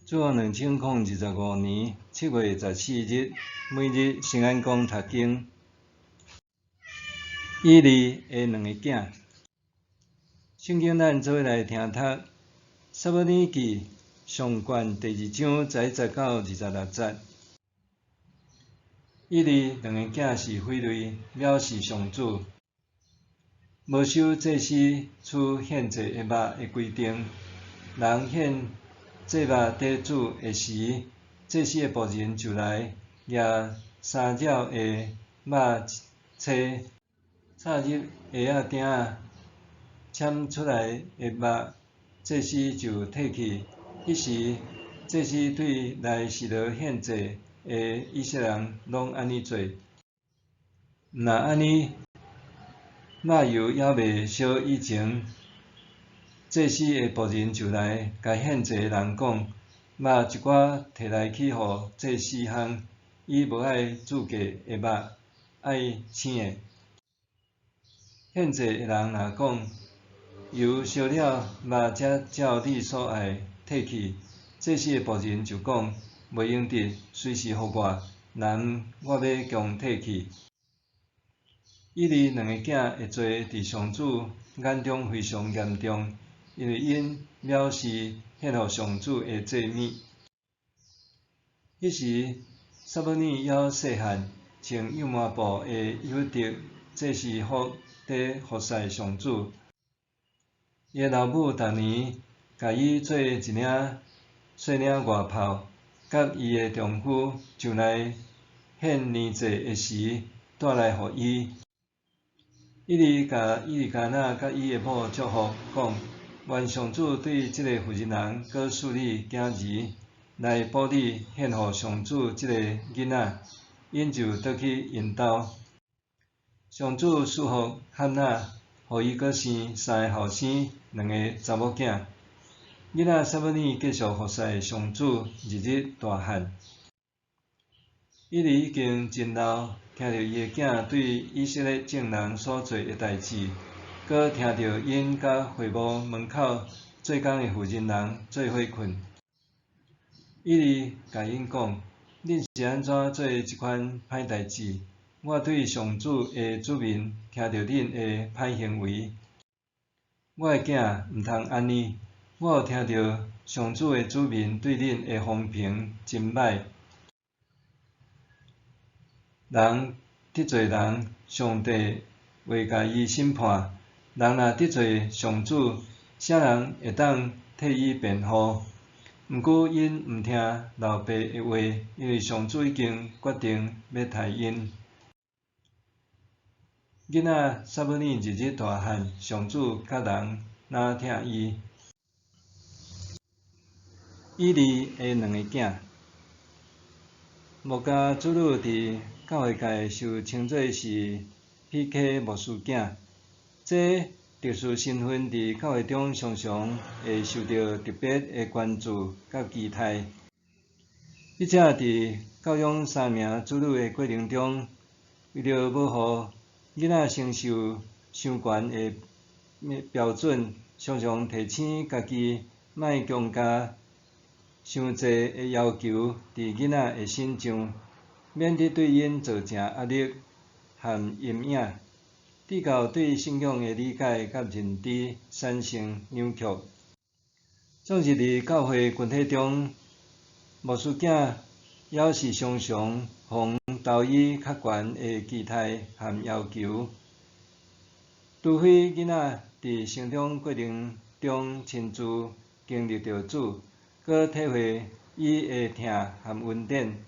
自2025年7月14日，每日圣安宫读经。以利的2个囝，圣经咱做伙来听读。撒母耳记上卷第2章11到26节。以利2个囝是匪类，藐视上主，无守祭司处献祭的肉的规定。人献祭肉底煮的时，祭司的仆人就来拿3鸟的肉切，插入鞋仔顶仔，攕出来的肉，祭司就摕去。迄时，祭司对来示罗献祭的以色列人拢安尼做。若安尼，肉油还未烧以前，祭司的仆人就来甲献祭的人讲：肉一寡摕来去互祭司烘，伊无爱煮过的肉，爱生的。献祭的人若讲油烧了，肉则照你所爱摕去，祭司的仆人就讲：袂用得，随时互我，若毋我要强摕去。以利2个囝的罪伫上主眼中非常严重，因为因藐视献互上主的祭物。迄时，撒母耳还细汉，穿幼麻布的以弗得，这是服伫服侍上主。伊的老母逐年甲伊做一领细领外袍，甲伊的丈夫上来献年祭的时带来互伊。以利甲以利加那甲伊的某祝福，讲：愿上主对即个妇人人搁赐你囝儿，来保你献互上主即个囡仔。因就倒去因兜。上主赐福汉娜，互伊搁生3个后生，2个查某囝。囡仔撒母耳继续服侍上主，日日大汉。以利已经真老，听到伊的囝对以色列众人所做的代志，搁听到因甲会幕门口做工的妇人人做伙困。以利甲因讲：恁是安怎做即款歹代志？我对上主的子民听到恁的歹行为，我的囝毋通安尼。我有听到上主的子民对恁的风评真歹。人得罪人，上帝会甲伊审判。人若得罪上主，啥人会当替伊辩护？毋过因毋听老爸的话，因为上主已经决定要杀因。囡仔撒母耳日日大汉，上主甲人哪疼伊。以利的2个囝，牧家子女伫教会界受称作是 PK 牧师囝，这特殊身份伫教会中常常会受到特别的关注甲期待。伊则伫教养3名子女的过程中，为了要互囡仔承受伤悬的标准，常常提醒家己莫强加伤济的要求伫囡仔的身上，免得对因造成压力和阴影，直到对信仰的理解甲认知产生扭曲。纵使伫教会群体中，牧师囝也是常常互投以较悬的期待和要求。除非囡仔伫成长过程中亲自经历着主，搁体会伊的疼和恩典，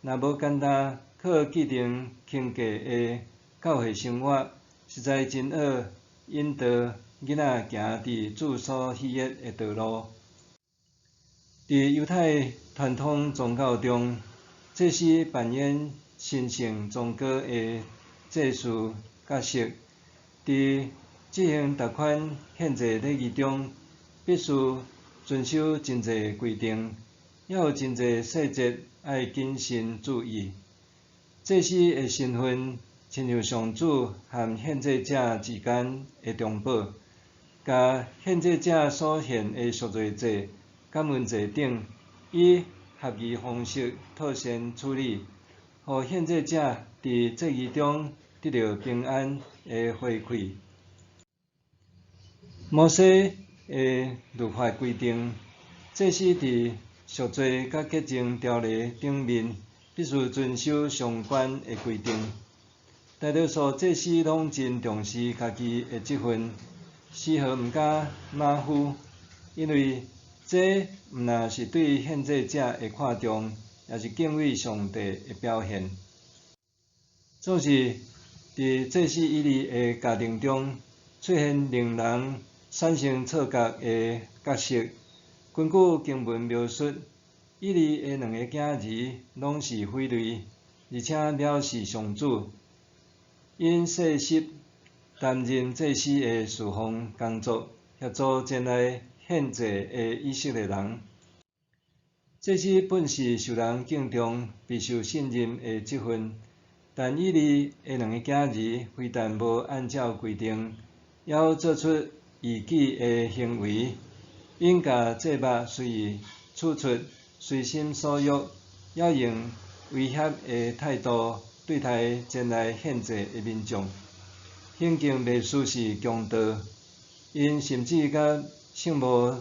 若无简单靠既定框架的教会生活，实在真好引导囡仔行伫主所喜悦的道路。伫犹太传统宗教中，祭司扮演神圣宗教的祭祀角色。伫执行逐款献祭礼仪中，必须遵守真侪规定，还有真侪细节爱谨慎注意。祭司的身份，亲像上主和献祭者之间的中保，甲献祭者所献的赎罪祭、感恩祭等以合宜方式妥善处理，互献祭者伫祭仪中得到平安的回馈。摩西的律法规定，祭司伫赎罪甲洁净条例顶面，必须遵守相关的规定。大多数祭司拢真重视家己的职分，丝毫毋敢马虎，因为这毋但是对献祭者的看重，也是敬畏上帝的表现。总是伫祭司以利的家庭中出现令人产生错觉的角色。根据经文描述，以利的两个囝儿拢是匪类，而且藐视上主，因世袭担任祭司的侍奉工作，协助前来献祭的以色列人。祭司本是受人敬重、备受信任的职分，但以利的两个囝儿非但无按照规定，还做出异己的行为，因甲祭物随意取出、随心所欲，还用威胁的态度对待前来献祭的民众，行径袂输是强盗。因甚至甲圣母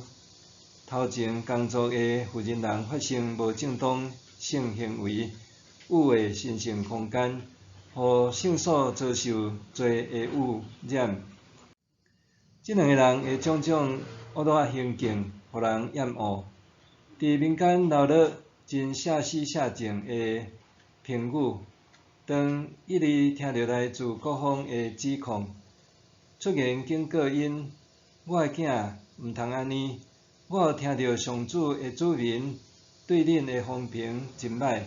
头前工作的负责人发生无正当性行为，污秽神圣空间，互圣所遭受罪的污染。这两个人的种种恶劣行径，互人厌恶。伫民间流落真写死写净的评语。当以利听到来自各方的指控，出言警告因：我的囝毋通安尼。我有听到上主的子民对恁的风评真歹。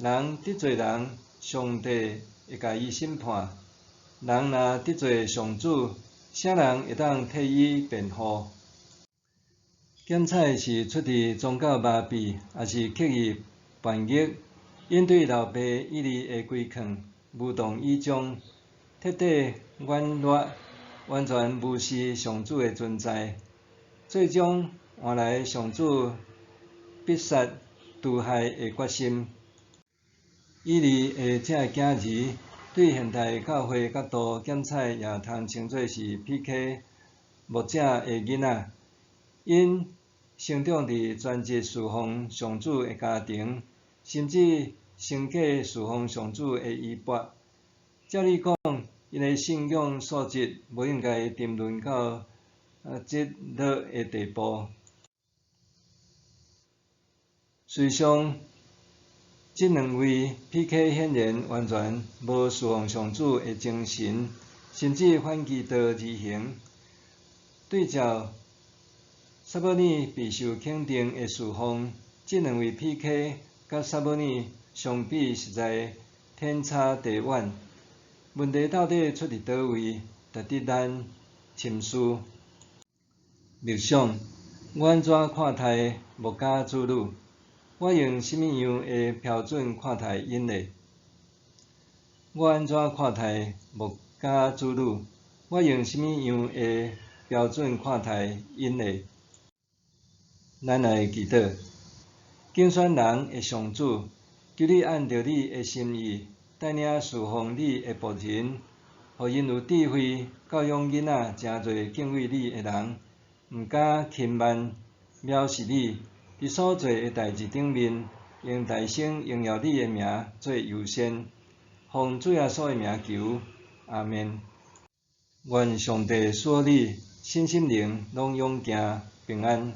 人得罪人，上帝会甲伊审判；人若得罪上主，啥人会当替伊辩护？检采是出自宗教麻痹，也是刻意叛逆，因对老爸以利的规劝无动于衷，彻底软弱，完全无视上主的存在，最终换来上主必杀屠害的决心。以利的这个囝儿，对现代教会角度检采也通称作是 PK 牧者的囡仔，因生长伫专职侍奉上主的家庭，甚至承继侍奉上主的衣钵。照理讲，因的信仰素质无应该沉沦到这落的地步。事实上，这两位 PK 显然完全无侍奉上主的精神，甚至反其道而行。对照撒母耳备受肯定的侍奉，这两位 PK 甲撒母耳相比，实在天差地远。问题到底出伫倒位，值得咱深思。默想：我安怎看待牧家之女？我用什么样的标准看待因呢？我安怎看待牧家之女？我用什么样的标准看待因呢？咱来祈祷，竞选人的上主，求你按照你的心意，带领侍奉你的仆人，互因有智慧，教养囡仔诚侪敬畏你的人，毋敢轻慢、藐视你，伫所做的代志顶面，用大声荣耀你的名做优先。奉主耶稣的名求，阿们。愿上帝赐你身心灵拢永行平安。